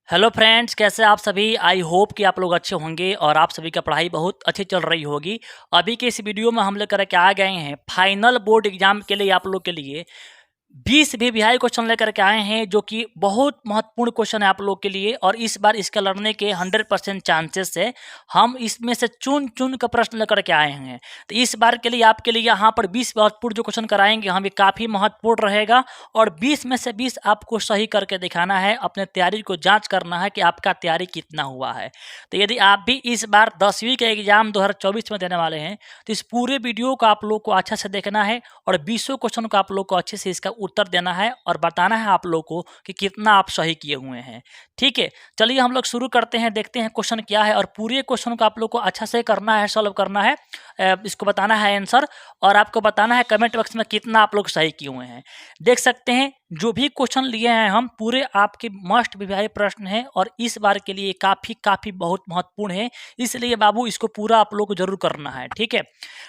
Hello friends, कैसे आप सभी। आई होप कि आप लोग अच्छे होंगे और आप सभी का पढ़ाई बहुत अच्छी चल रही होगी। अभी के इस वीडियो में हम लेकर के आ गए हैं फाइनल बोर्ड एग्जाम के लिए आप लोग के लिए 20 वीवीआई क्वेश्चन लेकर के आए हैं, जो कि बहुत महत्वपूर्ण क्वेश्चन है आप लोग के लिए। और इस बार इसके लड़ने के 100% चांसेस है। हम इसमें से चुन चुन का प्रश्न लेकर के आए हैं। तो इस बार के लिए आपके लिए यहाँ पर 20 महत्वपूर्ण जो क्वेश्चन कराएंगे हम, ये काफ़ी महत्वपूर्ण रहेगा। और 20 में से 20 आपको सही करके दिखाना है। अपने तैयारी को जांच करना है कि आपका तैयारी कितना हुआ है। तो यदि आप भी इस बार 10वीं का एग्जाम 2024 में देने वाले हैं, तो इस पूरे वीडियो को आप लोग को अच्छा से देखना है और 20 क्वेश्चन को आप लोग को अच्छे से इसका उत्तर देना है और बताना है आप लोग को कि कितना आप सही किए हुए हैं। ठीक है, चलिए हम लोग शुरू करते हैं, देखते हैं क्वेश्चन क्या है। और पूरे क्वेश्चन को आप लोग को अच्छा से करना है, सॉल्व करना है, इसको बताना है आंसर। और आपको बताना है कमेंट बॉक्स में कितना आप लोग सही किए हुए हैं। देख सकते हैं जो भी क्वेश्चन लिए हैं हम, पूरे आपके मस्ट वीवीआई प्रश्न हैं और इस बार के लिए काफ़ी बहुत महत्वपूर्ण है। इसलिए बाबू इसको पूरा आप लोग को जरूर करना है। ठीक है,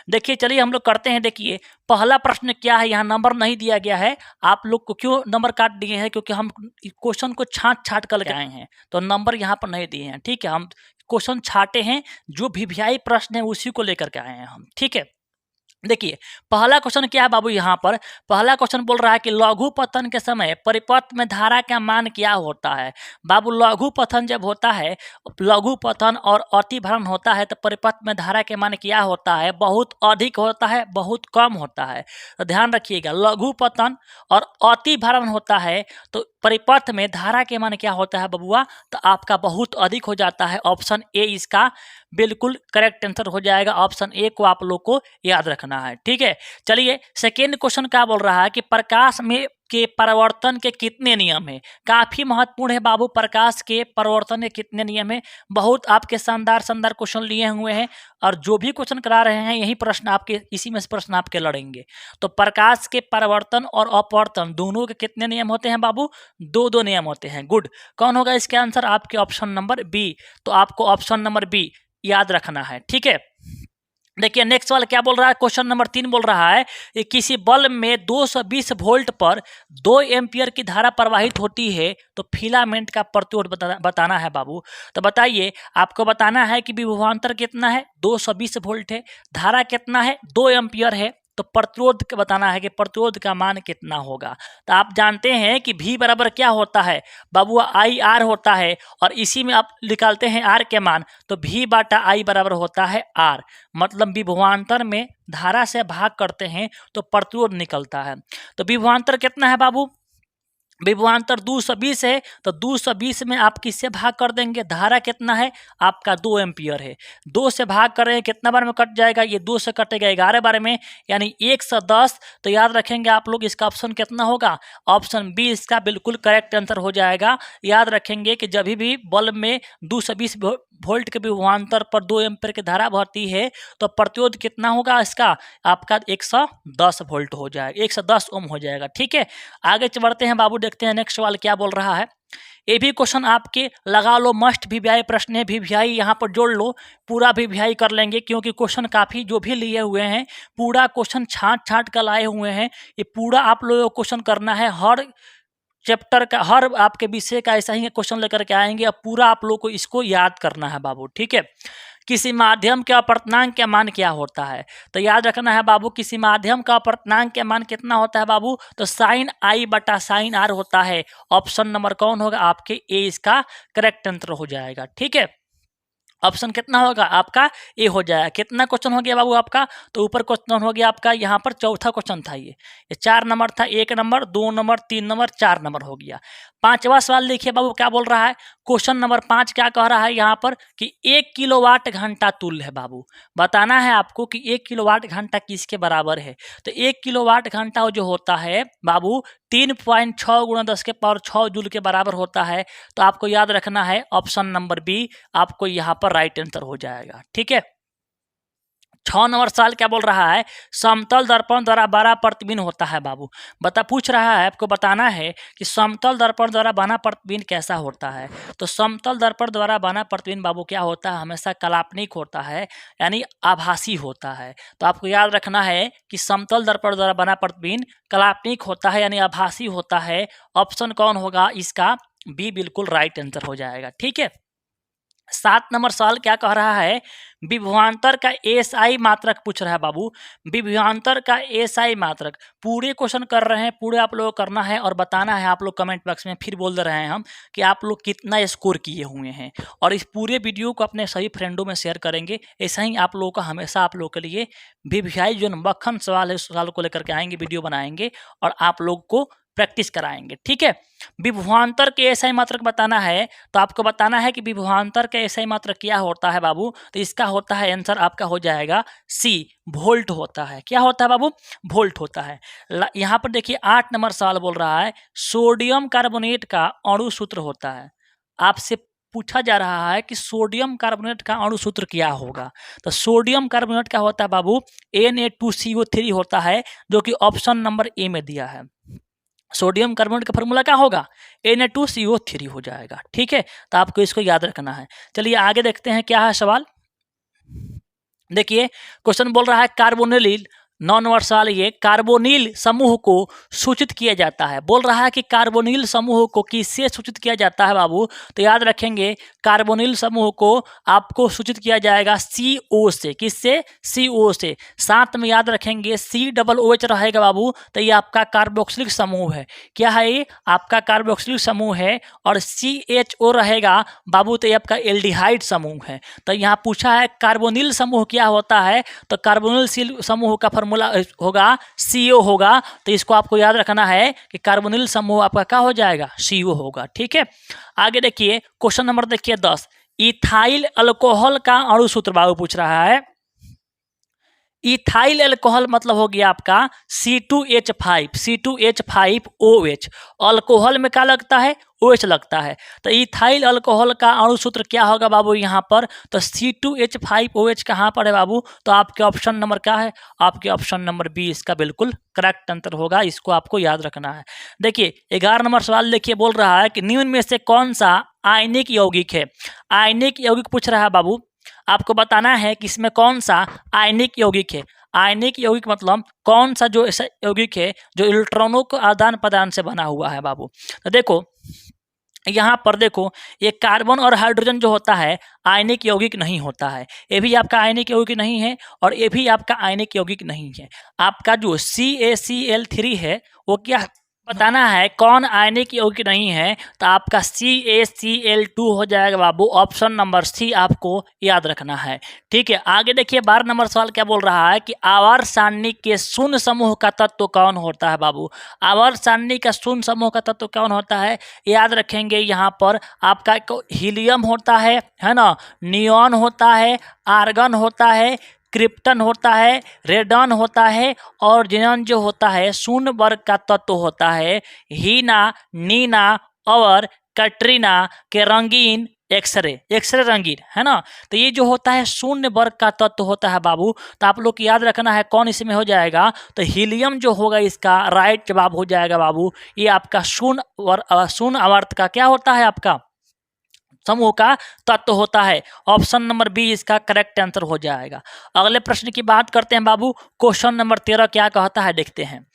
देखिए चलिए हम लोग करते हैं। देखिए पहला प्रश्न क्या है, यहाँ नंबर नहीं दिया गया है। आप लोग को क्यों नंबर काट दिए हैं, क्योंकि हम क्वेश्चन को छांट कर आए हैं, तो नंबर यहाँ पर नहीं दिए हैं। ठीक है, हम क्वेश्चन छाटे हैं, जो वीवीआई प्रश्न है उसी को लेकर के आए हैं हम। ठीक है, देखिए पहला क्वेश्चन क्या है बाबू। यहाँ पर पहला क्वेश्चन बोल रहा है कि लघु पतन के समय परिपथ में धारा का मान क्या होता है। बाबू लघु पतन जब होता है, लघु पतन और अतिभरण होता है, तो परिपथ में धारा के मान क्या होता है। बहुत अधिक होता है, बहुत कम होता है। तो ध्यान रखिएगा, लघु पतन और अतिभरण होता है तो परिपथ में धारा के मान क्या होता है बबुआ, तो आपका बहुत अधिक हो जाता है। ऑप्शन ए इसका बिल्कुल करेक्ट आंसर हो जाएगा। ऑप्शन ए को आप लोग को याद रखना है। ठीक है, चलिए सेकेंड क्वेश्चन क्या बोल रहा है कि प्रकाश में के परिवर्तन के कितने नियम है। काफी महत्वपूर्ण है बाबू, प्रकाश के परिवर्तन के कितने नियम है। बहुत आपके शानदार क्वेश्चन लिए हुए हैं और जो भी क्वेश्चन करा रहे हैं यही प्रश्न आपके, इसी में से प्रश्न आपके लड़ेंगे। तो प्रकाश के परिवर्तन और अपवर्तन दोनों के कितने नियम होते हैं बाबू, दो नियम होते हैं। गुड, कौन होगा इसके आंसर, आपके ऑप्शन नंबर बी। तो आपको ऑप्शन नंबर बी याद रखना है। ठीक है, देखिए नेक्स्ट वाला क्या बोल रहा है। क्वेश्चन नंबर 3 बोल रहा है कि किसी बल्ब में 220 वोल्ट पर 2 एम्पियर की धारा प्रवाहित होती है, तो फिलामेंट का प्रतिरोध बताना है बाबू। तो बताइए, आपको बताना है कि विभवांतर कितना है, 220 वोल्ट है, धारा कितना है, 2 एम्पियर है, तो प्रतिरोध बताना है कि प्रतिरोध का मान कितना होगा। तो आप जानते हैं कि V बराबर क्या होता है बाबू, IR होता है। और इसी में आप निकालते हैं R के मान, तो V बटा I बराबर होता है R। मतलब विभवांतर में धारा से भाग करते हैं तो प्रतिरोध निकलता है। तो विभवांतर कितना है बाबू, विभवांतर 220 है, तो 220 में आप किससे भाग कर देंगे, धारा कितना है आपका 2 एम्पियर है। 2 से भाग कर रहे हैं, कितना बार में कट जाएगा, ये 2 से कटेगा 11 बार में, यानी 110। तो याद रखेंगे आप लोग, इसका ऑप्शन कितना होगा, ऑप्शन बी इसका बिल्कुल करेक्ट आंसर हो जाएगा। याद रखेंगे कि जब भी बल्ब में 220 वोल्ट के विभवांतर पर 2 एम्पियर की धारा बहती है, तो प्रतिरोध कितना होगा इसका, आपका 110 वोल्ट हो जाएगा, 110 ओम हो जाएगा। ठीक है, आगे बढ़ते हैं बाबू, देखते हैं नेक्स्ट सवाल क्या बोल रहा है। ये भी क्वेश्चन आपके लगा लो मस्ट वीवीआई प्रश्न है। वीवीआई यहाँ पर जोड़ लो, पूरा वीवीआई कर लेंगे, क्योंकि क्वेश्चन काफ़ी जो भी लिए हुए हैं पूरा क्वेश्चन छांट कर लाए हुए हैं। ये पूरा आप लोगों को क्वेश्चन करना है, हर चैप्टर का, हर आपके विषय का ऐसा ही क्वेश्चन लेकर के आएंगे। अब पूरा आप लोग को इसको याद करना है बाबू। ठीक है, किसी माध्यम के अपवर्तनांक का मान क्या होता है। तो याद रखना है बाबू, किसी माध्यम का अपवर्तनांक का मान कितना होता है बाबू, तो साइन आई बटा साइन आर होता है। ऑप्शन नंबर कौन होगा, आपके ए इसका करेक्ट आंसर हो जाएगा। ठीक है, ऑप्शन कितना होगा आपका, ए हो जाएगा। कितना क्वेश्चन हो गया बाबू आपका, तो ऊपर क्वेश्चन हो गया आपका, यहाँ पर चौथा क्वेश्चन था। ये 4 नंबर था, 1 नंबर, 2 नंबर, 3 नंबर, 4 नंबर हो गया। पांचवा सवाल देखिए बाबू क्या बोल रहा है। क्वेश्चन नंबर 5 क्या कह रहा है यहाँ पर कि 1 किलोवाट घंटा तुल्य है बाबू। बताना है आपको कि 1 किलोवाट घंटा किसके बराबर है। तो 1 किलोवाट घंटा जो होता है बाबू 3.6 गुणा 10 के पावर 6 जूल के बराबर होता है। तो आपको याद रखना है ऑप्शन नंबर बी आपको यहाँ पर राइट आंसर हो जाएगा। ठीक है, 6 नंबर सवाल क्या बोल रहा है, समतल दर्पण द्वारा बना प्रतिबिंब होता है बाबू। पूछ रहा है, आपको बताना है कि समतल दर्पण द्वारा बना प्रतिबिंब कैसा होता है। तो समतल दर्पण द्वारा बना प्रतिबिंब बाबू क्या होता है, हमेशा काल्पनिक होता है, यानी आभासी होता है। तो आपको याद रखना है कि समतल दर्पण द्वारा बना प्रतिबिंब काल्पनिक होता है, यानी आभासी होता है। ऑप्शन कौन होगा इसका, बी बिल्कुल राइट आंसर हो जाएगा। ठीक है, 7 नंबर सवाल क्या कह रहा है, विभवांतर का एसआई मात्रक पूछ रहा है बाबू, विभवांतर का एसआई मात्रक। पूरे क्वेश्चन कर रहे हैं, पूरे आप लोगों को करना है और बताना है। आप लोग कमेंट बॉक्स में फिर बोल दे रहे हैं हम कि आप लोग कितना स्कोर किए हुए हैं, और इस पूरे वीडियो को अपने सभी फ्रेंडों में शेयर करेंगे। ऐसा ही आप लोगों का हमेशा आप लोगों के लिए वीवीआई जो मक्खन सवाल है, उस सवाल को लेकर के आएंगे, वीडियो बनाएंगे और आप लोग को प्रैक्टिस कराएंगे। ठीक है, विभवांतर के एसआई मात्रक बताना है, तो आपको बताना है कि विभवांतर का एसआई मात्रक क्या होता है बाबू। तो इसका होता है आंसर आपका हो जाएगा सी, वोल्ट होता है। क्या होता है बाबू, वोल्ट होता है। यहाँ पर देखिए 8 नंबर सवाल बोल रहा है, सोडियम कार्बोनेट का अणु सूत्र होता है। आपसे पूछा जा रहा है कि सोडियम कार्बोनेट का अणु सूत्र क्या होगा। तो सोडियम कार्बोनेट का होता है बाबू Na2CO3 होता है, जो कि ऑप्शन नंबर ए में दिया है। सोडियम कार्बोनेट का फॉर्मूला क्या होगा, Na2CO3 हो जाएगा। ठीक है, तो आपको इसको याद रखना है। चलिए आगे देखते हैं क्या है सवाल। देखिए क्वेश्चन बोल रहा है कार्बोनिल, 9 नंबर सवाल ये, कार्बोनिल समूह को सूचित किया जाता है। बोल रहा है कि कार्बोनिल समूह को किससे सूचित किया जाता है बाबू। तो याद रखेंगे कार्बोनिल समूह को आपको सूचित किया जाएगा CO से। किससे, CO से। साथ में याद रखेंगे COOH रहेगा बाबू, तो ये आपका कार्बोक्सिलिक समूह है। क्या है ये, आपका कार्बोक्सिलिक समूह है। और CHO रहेगा बाबू, तो ये आपका एल्डिहाइड समूह है। तो यहाँ पूछा है कार्बोनिल समूह क्या होता है, तो कार्बोनिल समूह का फॉर्मूला होगा CO होगा। तो इसको आपको याद रखना है कि कार्बोनिल समूह आपका क्या हो जाएगा, CO होगा। ठीक है, आगे देखिए क्वेश्चन नंबर देखिए 10, इथाइल अल्कोहल का अणु सूत्र बाबू पूछ रहा है। इथाइल अल्कोहल मतलब हो गया आपका C2H5OH। अल्कोहल में क्या लगता है, OH लगता है। तो इथाइल अल्कोहल का अणु सूत्र क्या होगा बाबू यहाँ पर, तो C2H5OH कहाँ पर है बाबू, तो आपके ऑप्शन नंबर क्या है, आपके ऑप्शन नंबर बी इसका बिल्कुल करेक्ट आंसर होगा। इसको आपको याद रखना है। देखिए 11 नंबर सवाल देखिए, बोल रहा है कि निम्न में से कौन सा आयनिक यौगिक है। आयनिक यौगिक पूछ रहा है बाबू, आपको बताना है कि इसमें कौन सा आयनिक यौगिक है। आयनिक यौगिक मतलब कौन सा जो ऐसा यौगिक है जो इलेक्ट्रॉनों को आदान प्रदान से बना हुआ है बाबू। तो देखो यहाँ पर देखो, ये कार्बन और हाइड्रोजन जो होता है आयनिक यौगिक नहीं होता है। ये भी आपका आयनिक यौगिक नहीं है और ये भी आपका आयनिक यौगिक नहीं है। आपका जो CaCl3 है वो क्या बताना है, कौन आयनिक यौगिक नहीं है, तो आपका CaCl2 हो जाएगा बाबू। ऑप्शन नंबर सी आपको याद रखना है। ठीक है, आगे देखिए 12 नंबर सवाल क्या बोल रहा है कि आवर्त सारणी के शून्य समूह का तत्व कौन होता है बाबू। आवर्त सारणी का शून्य समूह का तत्व कौन होता है, याद रखेंगे। यहाँ पर आपका हीलियम होता है ना, नियॉन होता है, आर्गन होता है, क्रिप्टन होता है, रेडन होता है और जिनन जो होता है शून्य वर्ग का तत्व होता है हीना, नीना और कैटरीना के रंगीन एक्सरे रंगीन है ना। तो ये जो होता है शून्य वर्ग का तत्व होता है बाबू। तो आप लोग को याद रखना है कौन इसमें हो जाएगा, तो हीलियम जो होगा इसका राइट जवाब हो जाएगा बाबू। ये आपका शून्य आवर्त का क्या होता है, आपका समूह का तत्व होता है। ऑप्शन नंबर बी इसका करेक्ट आंसर हो जाएगा। अगले प्रश्न की बात करते हैं बाबू। क्वेश्चन नंबर 13 क्या कहता है देखते हैं।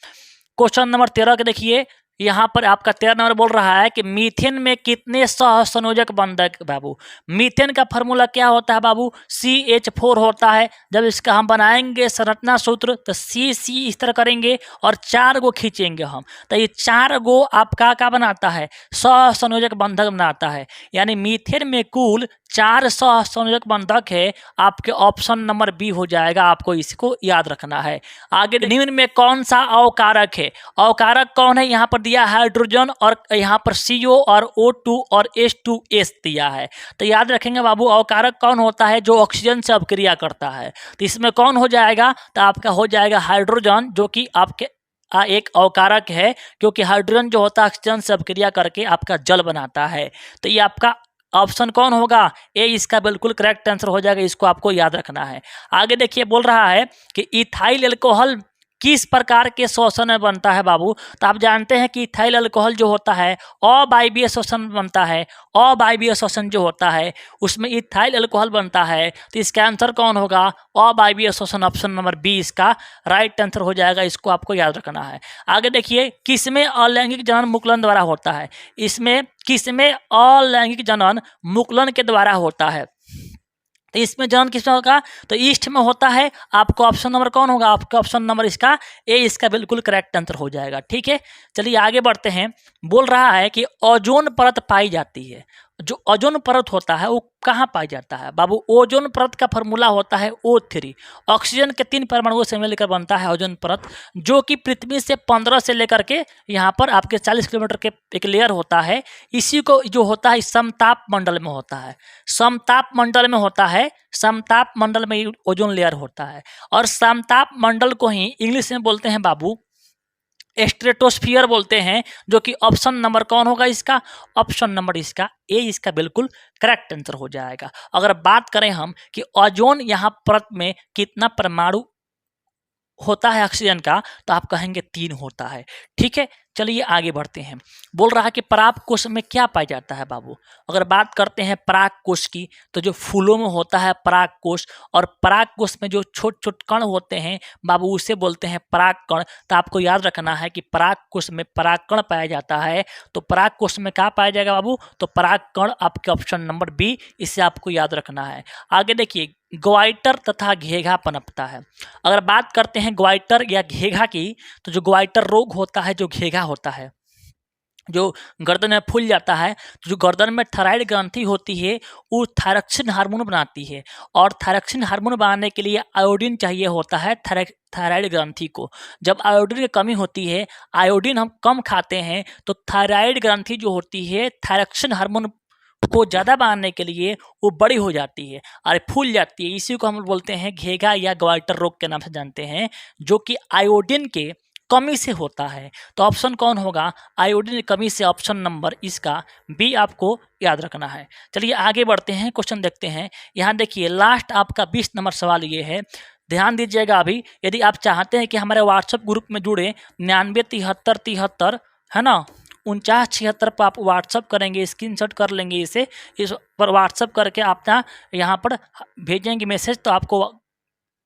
क्वेश्चन नंबर 13 के देखिए, यहाँ पर आपका 13 नंबर बोल रहा है कि मीथेन में कितने सहसंयोजक बंधक बाबू। मीथेन का फॉर्मूला क्या होता है बाबू, CH4 होता है। जब इसका हम बनाएंगे संरचना सूत्र तो C इस तरह करेंगे और 4 गो खींचेंगे हम, तो ये 4 गो आपका क्या बनाता है, सहसंयोजक बंधक बनाता है। यानी मीथेन में कुल 4 सहसंयोजक बंधक है। आपके ऑप्शन नंबर बी हो जाएगा, आपको इसको याद रखना है। आगे निम्न में कौन सा अवकारक है, अवकारक कौन है, यहाँ पर दिया हाइड्रोजन और यहाँ पर CO और O2 और H2S दिया है। तो याद रखेंगे बाबू, अवकारक कौन होता है, जो ऑक्सीजन से अभिक्रिया करता है। तो इसमें कौन हो जाएगा, तो आपका हो जाएगा हाइड्रोजन, जो कि आपके एक अवकारक है, क्योंकि हाइड्रोजन जो होता है ऑक्सीजन से अभिक्रिया करके आपका जल बनाता है। तो ये आपका ऑप्शन कौन होगा, ए इसका बिल्कुल करेक्ट आंसर हो जाएगा। इसको आपको याद रखना है। आगे देखिए बोल रहा है कि इथाइल अल्कोहल किस प्रकार के शोषण में बनता है बाबू? तो आप जानते हैं कि इथाइल अल्कोहल जो होता है अवायवीय शोषण में बनता है। अवायवीय शोषण जो होता है उसमें इथाइल अल्कोहल बनता है। तो इसका आंसर कौन होगा? अवायवीय शोषण, ऑप्शन नंबर बी इसका राइट आंसर हो जाएगा। इसको आपको याद रखना है। आगे देखिए, किसमें अलैंगिक जनन मुकुलन द्वारा होता है? इसमें किसमें अलैंगिक जनन मुकुलन के द्वारा होता है? तो इसमें जनन किसमें होगा? तो ईस्ट में होता है। आपको ऑप्शन नंबर कौन होगा? आपका ऑप्शन नंबर इसका ए इसका बिल्कुल करेक्ट आंसर हो जाएगा। ठीक है, चलिए आगे बढ़ते हैं। बोल रहा है कि ओजोन परत पाई जाती है। जो ओजोन परत होता है वो कहाँ पाई जाता है बाबू? ओजोन परत का फॉर्मूला होता है O3। ऑक्सीजन के 3 परमाणुओं से मिलकर बनता है ओजोन परत, जो कि पृथ्वी से 15 से लेकर के यहाँ पर आपके 40 किलोमीटर के एक लेयर होता है। इसी को जो होता है समताप मंडल में होता है। समताप मंडल में होता है, समताप मंडल में ओजोन लेयर होता है। और समताप मंडल को ही इंग्लिश में बोलते हैं बाबू स्ट्रेटोस्फियर बोलते हैं, जो कि ऑप्शन नंबर कौन होगा इसका? ऑप्शन नंबर इसका ए इसका बिल्कुल करेक्ट आंसर हो जाएगा। अगर बात करें हम कि ओजोन यहाँ परत में कितना परमाणु होता है ऑक्सीजन का, तो आप कहेंगे 3 होता है। ठीक है, चलिए आगे बढ़ते हैं। बोल रहा है कि पराग कोश में क्या पाया जाता है बाबू? अगर बात करते हैं पराग कोश की, तो जो फूलों में होता है पराग कोश, और पराग कोश में जो छोटे छोटे कण होते हैं बाबू उसे बोलते हैं पराग कण। तो आपको याद रखना है कि पराग कोश में पराग कण पाया जाता है। तो पराग कोश में क्या पाया जाएगा बाबू? तो पराग कण आपके ऑप्शन नंबर बी, इसे आपको याद रखना है। आगे देखिए, ग्वाइटर तथा घेघा पनपता है। अगर बात करते हैं ग्वाइटर या घेघा की, तो जो ग्वाइटर रोग होता है, जो घेघा होता है, जो गर्दन में फूल जाता है, तो जो गर्दन में थायराइड ग्रंथि होती है वो थायरक्सिन हार्मोन बनाती है। और थायरक्सिन हार्मोन बनाने के लिए आयोडीन चाहिए होता है थायराइड ग्रंथि को। जब आयोडीन की कमी होती है, आयोडीन हम कम खाते हैं, तो थायराइड ग्रंथि जो होती है थायरक्सिन हार्मोन को ज़्यादा बनाने के लिए वो बड़ी हो जाती है और फूल जाती है। इसी को हम बोलते हैं घेघा या ग्वाइटर रोग के नाम से जानते हैं, जो कि आयोडीन के कमी से होता है। तो ऑप्शन कौन होगा? आयोडीन की कमी से ऑप्शन नंबर इसका बी आपको याद रखना है। चलिए आगे बढ़ते हैं, क्वेश्चन देखते हैं। यहाँ देखिए, लास्ट आपका 20 नंबर सवाल ये है, ध्यान दीजिएगा। अभी यदि आप चाहते हैं कि हमारे व्हाट्सएप ग्रुप में जुड़े 997373 है ना 4976 पर आप व्हाट्सअप करेंगे, स्क्रीनशॉट कर लेंगे इसे, इस पर व्हाट्सअप करके आप यहाँ पर भेजेंगे मैसेज, तो आपको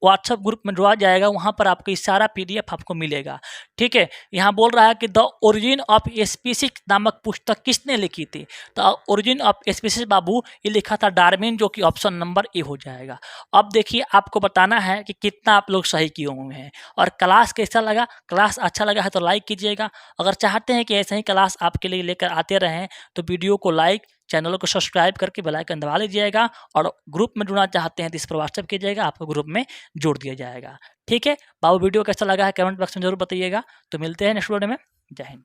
व्हाट्सएप ग्रुप में जुड़ा जाएगा। वहाँ पर आपको ये सारा PDF आपको मिलेगा। ठीक है, यहाँ बोल रहा है कि द ओरिजिन ऑफ स्पीसीज नामक पुस्तक किसने लिखी थी? तो ओरिजिन ऑफ स्पीसीज बाबू ये लिखा था डार्विन, जो कि ऑप्शन नंबर ए हो जाएगा। अब देखिए, आपको बताना है कि कितना आप लोग सही किए हुए हैं और क्लास कैसा लगा। क्लास अच्छा लगा है तो लाइक कीजिएगा। अगर चाहते हैं कि ऐसे ही क्लास आपके लिए लेकर आते रहें, तो वीडियो को लाइक, चैनल को सब्सक्राइब करके बेल आइकन दबा लीजिएगा। और ग्रुप में जुड़ना चाहते हैं तो इस पर व्हाट्सएप कीजिएगा, आपको ग्रुप में जोड़ दिया जाएगा। ठीक है बाबू, वीडियो कैसा लगा है कमेंट बॉक्स में जरूर बताइएगा। तो मिलते हैं नेक्स्ट वीडियो में। जय हिंद।